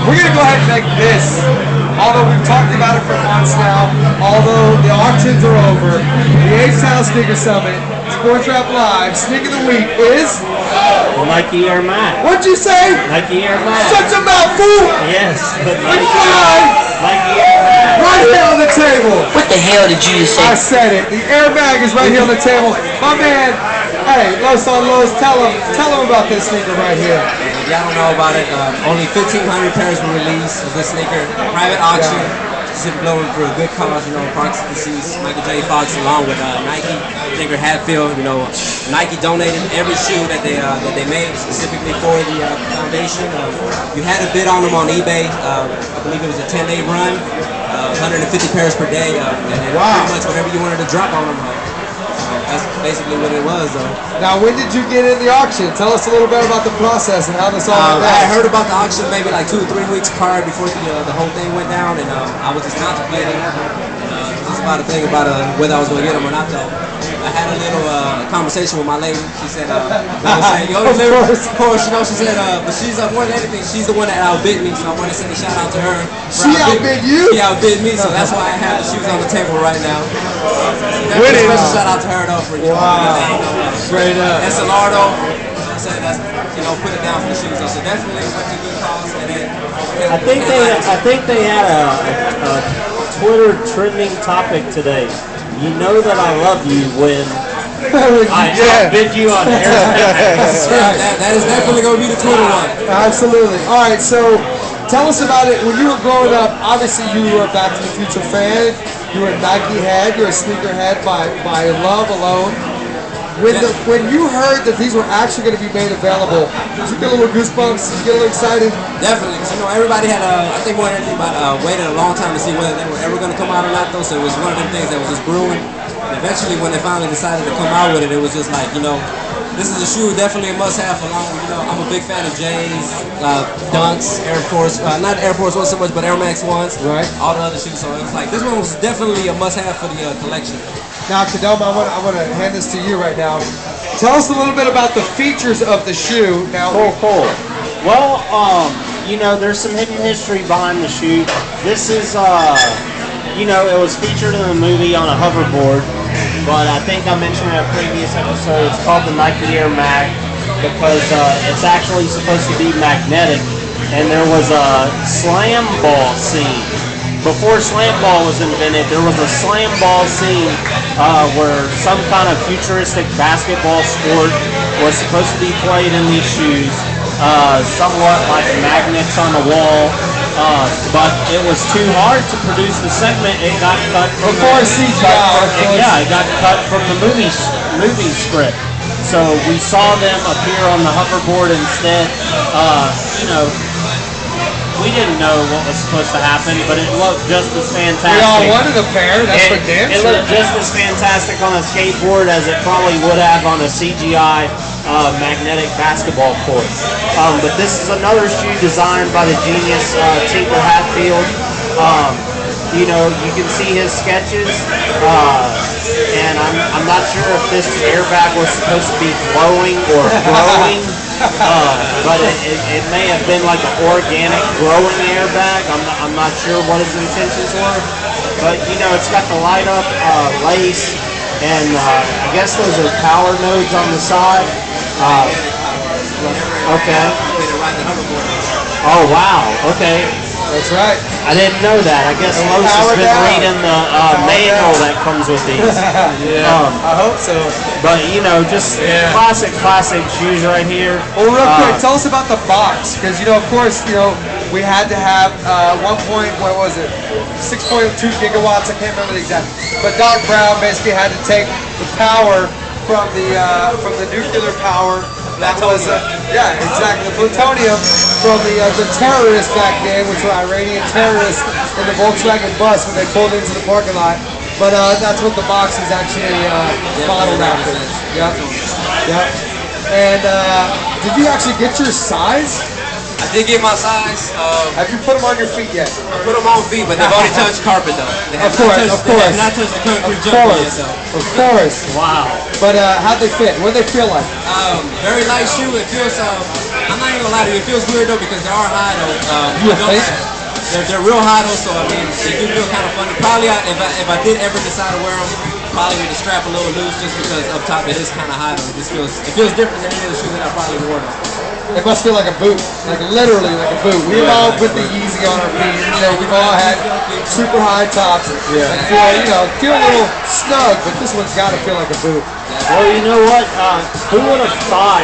we're going to go ahead and make this. Although we've talked about it for months now, although the auctions are over, the H-Town Sneaker Summit, Sports Rap Live, Sneak of the Week is... NikeMAG. What'd you say? NikeMAG. Such a mouthful! Yes, but NikeMAG. Right here on the table. What the hell did you just say? I said it. The Air Mag is right here on the table. My man, hey, Los on Los, tell him about this sneaker right here. If y'all don't know about it, only 1,500 pairs were released of this sneaker. Private auction. Just blowing for a good cause, you know, Parks deceased Michael J. Fox along with Nike, Tinker Hatfield. You know, Nike donated every shoe that they made specifically for the foundation. You had a bid on them on eBay. I believe it was a 10-day run, 150 pairs per day, and wow. Pretty much whatever you wanted to drop on them. That's basically what it was, though. Now, when did you get in the auction? Tell us a little bit about the process and how this all went down. I heard about the auction maybe like 2 or 3 weeks prior before the whole thing went down, and I was just contemplating. Just about a thing about whether I was going to get them or not, though. I had a little conversation with my lady. She said, of course, you know, she said, but she's more than anything, she's the one that outbid me, so I want to send a shout out to her. She outbid you? She outbid me, so that's why I have the shoes on the table right now. Definitely special shout out to her though for straight up. SLR though. I said that's, you know, put it down for the shoes. So definitely went to good cause. And then I think they had a Twitter trending topic today. You know that I love you when I outbid you on air. That is definitely going to be the Twitter one. Absolutely. All right, so tell us about it. When you were growing up, obviously you were a Back to the Future fan. You were a Nike head. You're a sneaker head by love alone. When you heard that these were actually going to be made available, did you get a little goosebumps? Did you get a little excited? Definitely. You know, everybody had I think more than anybody waited a long time to see whether they were ever going to come out or not, though. So it was one of them things that was just brewing. And eventually, when they finally decided to come out with it, it was just like, you know, this is a shoe definitely a must-have. Along with, you know, I'm a big fan of J's, Dunks, Air Force, not Air Force One so much, but Air Max ones. Right. All the other shoes. So it was like this one was definitely a must-have for the collection. Now, Kadoma, I want to hand this to you right now. Tell us a little bit about the features of the shoe. Now, cool. Well, you know, there's some hidden history behind the shoe. This is, you know, it was featured in the movie on a hoverboard, but I think I mentioned in a previous episode, it's called the NikeMAG because it's actually supposed to be magnetic, and there was a slam ball scene. Before slam ball was invented, there was a slam ball scene where some kind of futuristic basketball sport was supposed to be played in these shoes, somewhat like magnets on the wall, but it was too hard to produce the segment. It got cut from it got cut from the movie script. So we saw them appear on the hoverboard instead. You know, we didn't know what was supposed to happen, but it looked just as fantastic. We all wanted a pair, that's for damn sure. It looked just as fantastic on a skateboard as it probably would have on a CGI magnetic basketball court. But this is another shoe designed by the genius Tinker Hatfield. You know, you can see his sketches, and I'm not sure if this airbag was supposed to be glowing or growing. But it may have been like an organic growing airbag. I'm not sure what his intentions were. But you know, it's got the light up lace, and I guess those are power nodes on the side. Okay. Oh wow. Okay. That's right. I didn't know that. I guess Los has been reading the manual that comes with these. I hope so. But you know, just classic shoes right here. Well, real quick, tell us about the box, because you know, of course, you know, we had to have 1.6.2 gigawatts. I can't remember the exact. But Doc Brown basically had to take the power from the nuclear power. That was, exactly, the plutonium from the terrorists back then, which were Iranian terrorists in the Volkswagen bus when they pulled into the parking lot. But that's what the box is actually modeled after. Yep. And did you actually get your size? I did get my size. Have you put them on your feet yet? I put them on feet, but they've already touched carpet though. They have Of course. They have not touched the concrete Of jungle course. yet though. Of course. Wow. But how'd they fit? What do they feel like? Very light shoe. It feels. I'm not even gonna lie to you. It feels weird though because they are high though. You think? They're real high though, so I mean they do feel kind of funny. Probably if I did ever decide to wear them, probably with the strap a little loose just because up top it is kind of high though. It feels different than any other shoe that I probably wore though. It must feel like a boot, like literally like a boot. We've all put the Yeezy on our feet. You know, we've all had super high tops. Yeah. And feel a little snug, but this one's got to feel like a boot. Well, you know what? Who would have thought,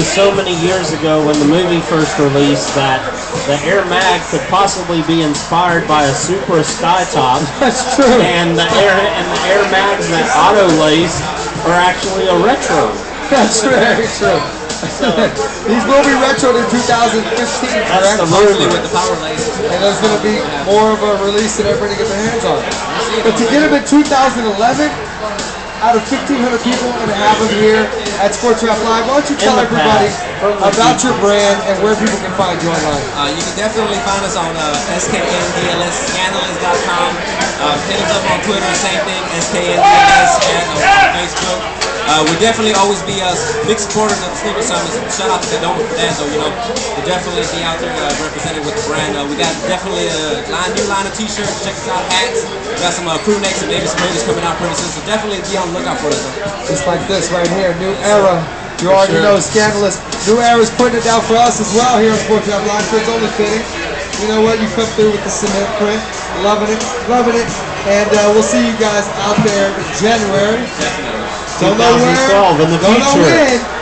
so many years ago when the movie first released that the NikeMAG could possibly be inspired by a Supra Sky Top. That's true. And the NikeMAGs that auto lace are actually a retro. That's very true. These will be retroed in 2015, correct? Hopefully with the power laces. And there's going to be more of a release that everybody can get their hands on. But to get them in 2011, out of 1,500 people and have them here at Sports Rap Live, why don't you tell everybody about your brand and where people can find you online? You can definitely find us on SKNDLS, SKNDLS.com. Hit us up on Twitter, same thing, SKNDLS, and on Facebook. We'll definitely always be big supporters of the Sneaker Summit. Shout out to the Dome for that, though. We'll definitely be out there represented with the brand. We got definitely a new line of T-shirts. Check us out, hats. We got some crew necks and maybe some hoodies coming out pretty soon. So definitely be on the lookout for us. Just like this right here, New Era. You already know, Scandalous. New Era's putting it down for us as well here on Sports Rap Live. So it's only fitting. You know what? You come through with the cement print. Loving it, loving it. And we'll see you guys out there in January. Don't know where, in the future.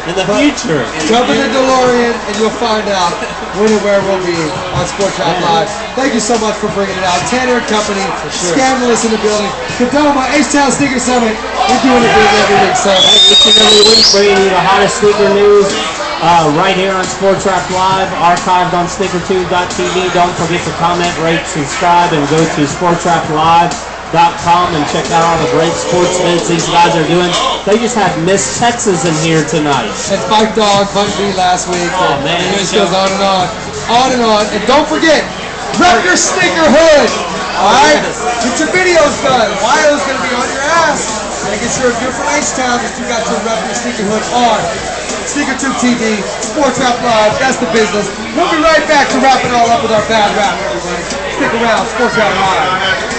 In the future. Jump in the DeLorean and you'll find out when and where we'll be on Sports Rap Live. Thank you so much for bringing it out. Tanner and Company, Scandalous in the building. Kadoma, H-Town Sneaker Summit. We're doing it big every week, so. Each and every week bringing you the hottest sneaker news right here on Sports Rap Live, archived on sneakertube.tv. Don't forget to comment, rate, subscribe, and go to sportsraplive.com and check out all the great sports events these guys are doing. They just had Miss Texas in here tonight. And Fight Dog, Bun B last week. Oh, man. It just goes on and on. On and on. And don't forget, rep your sneaker hood. Alright? Get your videos done. Wido's going to be on your ass. Making sure if you're from H-Town that you got your rep your sneaker hood on. SneakerTube TV, Sports Rap Live, that's the business. We'll be right back to wrap it all up with our bad rap, everybody. Stick around, Sports Rap Live.